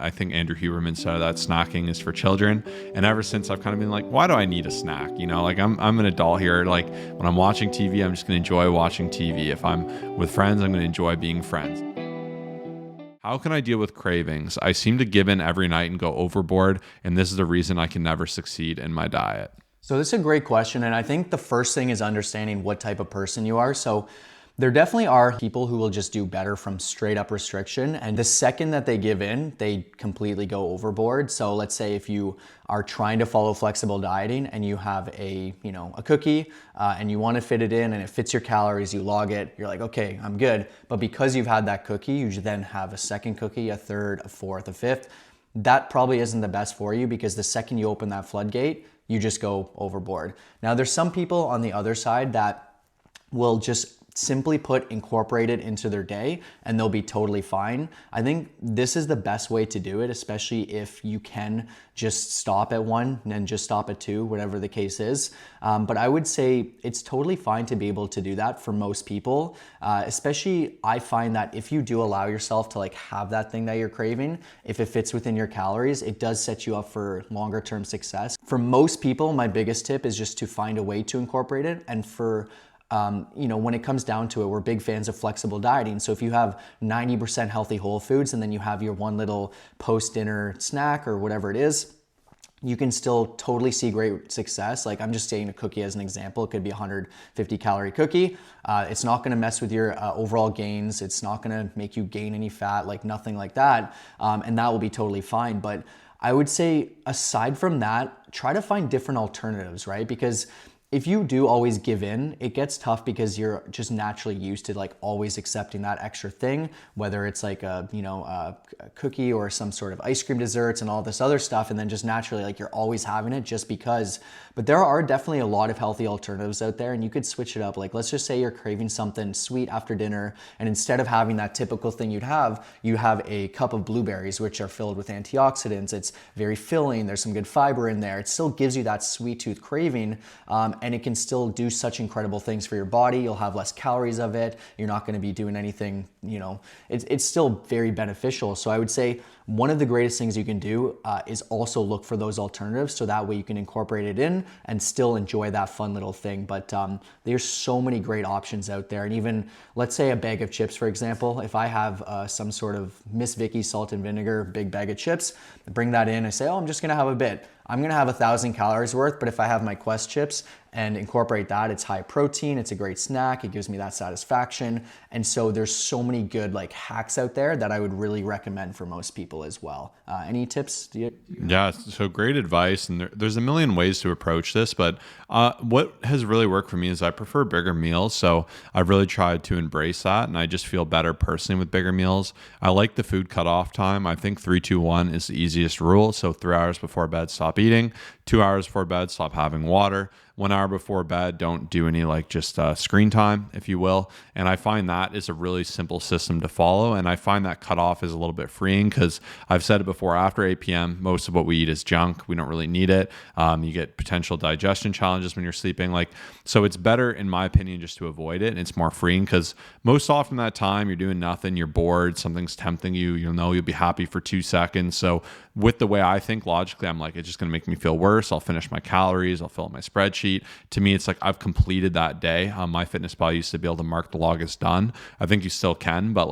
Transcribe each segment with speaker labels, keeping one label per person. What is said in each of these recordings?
Speaker 1: I think Andrew Huberman said that snacking is for children. And ever since I've kind of been like, why do I need a snack? Like I'm an adult here. Like when I'm watching TV, I'm just going to enjoy watching TV. If I'm with friends, I'm going to enjoy being friends. How can I deal with cravings? I seem to give in every night and go overboard, and this is the reason I can never succeed in my diet.
Speaker 2: So this is a great question, and I think the first thing is understanding what type of person you are. So there definitely are people who will just do better from straight up restriction, and the second that they give in, they completely go overboard. So let's say if you are trying to follow flexible dieting and you have a cookie and you want to fit it in and it fits your calories, you log it, you're like, okay, I'm good. But because you've had that cookie, you then have a second cookie, a third, a fourth, a fifth. That probably isn't the best for you, because the second you open that floodgate, you just go overboard. Now, there's some people on the other side that will just simply incorporate it into their day and they'll be totally fine. I think this is the best way to do it, especially if you can just stop at one and then just stop at two, whatever the case is. But I would say it's totally fine to be able to do that for most people. Especially I find that if you do allow yourself to have that thing that you're craving, if it fits within your calories, it does set you up for longer term success. For most people, my biggest tip is just to find a way to incorporate it. And for when it comes down to it, we're big fans of flexible dieting. So if you have 90% healthy whole foods and then you have your one little post-dinner snack or whatever it is, you can still totally see great success. Like I'm just saying a cookie as an example. It could be a 150 calorie cookie. It's not gonna mess with your overall gains. It's not gonna make you gain any fat, nothing like that. And that will be totally fine. But I would say aside from that, try to find different alternatives, right? Because if you do always give in, it gets tough because you're just naturally used to always accepting that extra thing, whether it's a cookie or some sort of ice cream desserts and all this other stuff. And then just naturally you're always having it just because. But there are definitely a lot of healthy alternatives out there, and you could switch it up. Let's just say you're craving something sweet after dinner, and instead of having that typical thing you have a cup of blueberries, which are filled with antioxidants. It's very filling. There's some good fiber in there. It still gives you that sweet tooth craving. And it can still do such incredible things for your body. You'll have less calories of it. You're not going to be doing anything, it's still very beneficial. So I would say one of the greatest things you can do is also look for those alternatives, so that way you can incorporate it in and still enjoy that fun little thing. But there's so many great options out there. And even let's say a bag of chips, for example, if I have some sort of Miss Vicky salt and vinegar big bag of chips, bring that in, I say, oh, I'm just going to have a bit. I'm going to have 1,000 calories worth, but if I have my Quest chips and incorporate that, it's high protein, it's a great snack, it gives me that satisfaction. And so there's so many good hacks out there that I would really recommend for most people as well. Any tips?
Speaker 1: Yeah, so great advice. And there's a million ways to approach this, but what has really worked for me is I prefer bigger meals. So I've really tried to embrace that, and I just feel better personally with bigger meals. I like the food cutoff time. I think 3-2-1 is the easiest rule. So 3 hours before bed, stop eating. 2 hours before bed, stop having water. 1 hour before bed, don't do any screen time, if you will. And I find that is a really simple system to follow. And I find that cutoff is a little bit freeing, because I've said it before, after 8 p.m., most of what we eat is junk. We don't really need it. You get potential digestion challenges when you're sleeping. So it's better, in my opinion, just to avoid it. And it's more freeing, because most often that time you're doing nothing, you're bored, something's tempting you, you'll be happy for 2 seconds. So with the way I think logically, I'm it's just going to make me feel worse. I'll finish my calories, I'll fill out my spreadsheet. To me, it's I've completed that day. MyFitnessPal used to be able to mark the log as done. I think you still can, but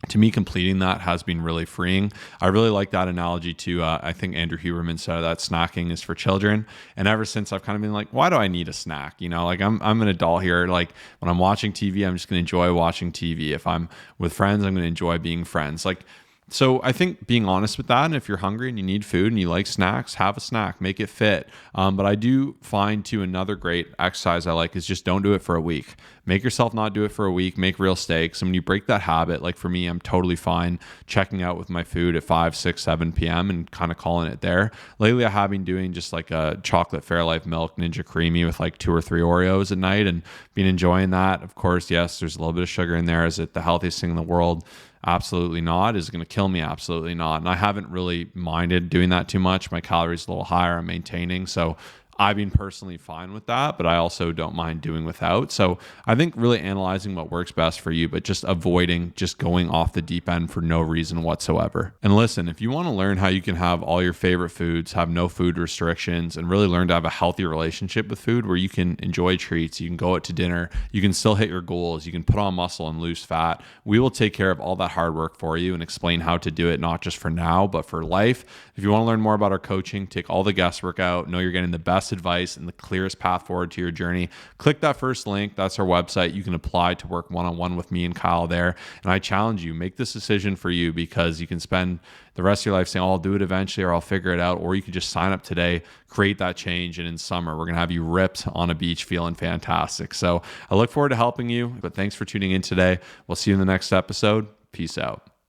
Speaker 1: to me, completing that has been really freeing. I really like that analogy too. I think Andrew Huberman said that snacking is for children. And ever since I've kind of been like, why do I need a snack? I'm an adult here. When I'm watching TV, I'm just going to enjoy watching TV. If I'm with friends, I'm going to enjoy being friends. So I think being honest with that, and if you're hungry and you need food and you like snacks, have a snack, make it fit. But I do find too, another great exercise I like is just don't do it for a week. Make yourself not do it for a week, make real stakes. And when you break that habit, for me, I'm totally fine checking out with my food at 5, 6, 7 p.m. and kind of calling it there. Lately, I have been doing just a chocolate Fairlife milk Ninja Creamy with 2 or 3 Oreos at night and been enjoying that. Of course, yes, there's a little bit of sugar in there. Is it the healthiest thing in the world? Absolutely not. Is it going to kill me? Absolutely not. And I haven't really minded doing that too much. My calories are a little higher. I'm maintaining. So I've been personally fine with that, but I also don't mind doing without. So I think really analyzing what works best for you, but just avoiding just going off the deep end for no reason whatsoever. And listen, if you want to learn how you can have all your favorite foods, have no food restrictions, and really learn to have a healthy relationship with food where you can enjoy treats, you can go out to dinner, you can still hit your goals, you can put on muscle and lose fat, we will take care of all that hard work for you and explain how to do it, not just for now, but for life. If you want to learn more about our coaching, take all the guesswork out, know you're getting the best advice and the clearest path forward to your journey, click that first link. That's our website. You can apply to work one-on-one with me and Kyle there. And I challenge you, make this decision for you, because you can spend the rest of your life saying, oh, I'll do it eventually or I'll figure it out. Or you can just sign up today, create that change. And in summer, we're going to have you ripped on a beach feeling fantastic. So I look forward to helping you, but thanks for tuning in today. We'll see you in the next episode. Peace out.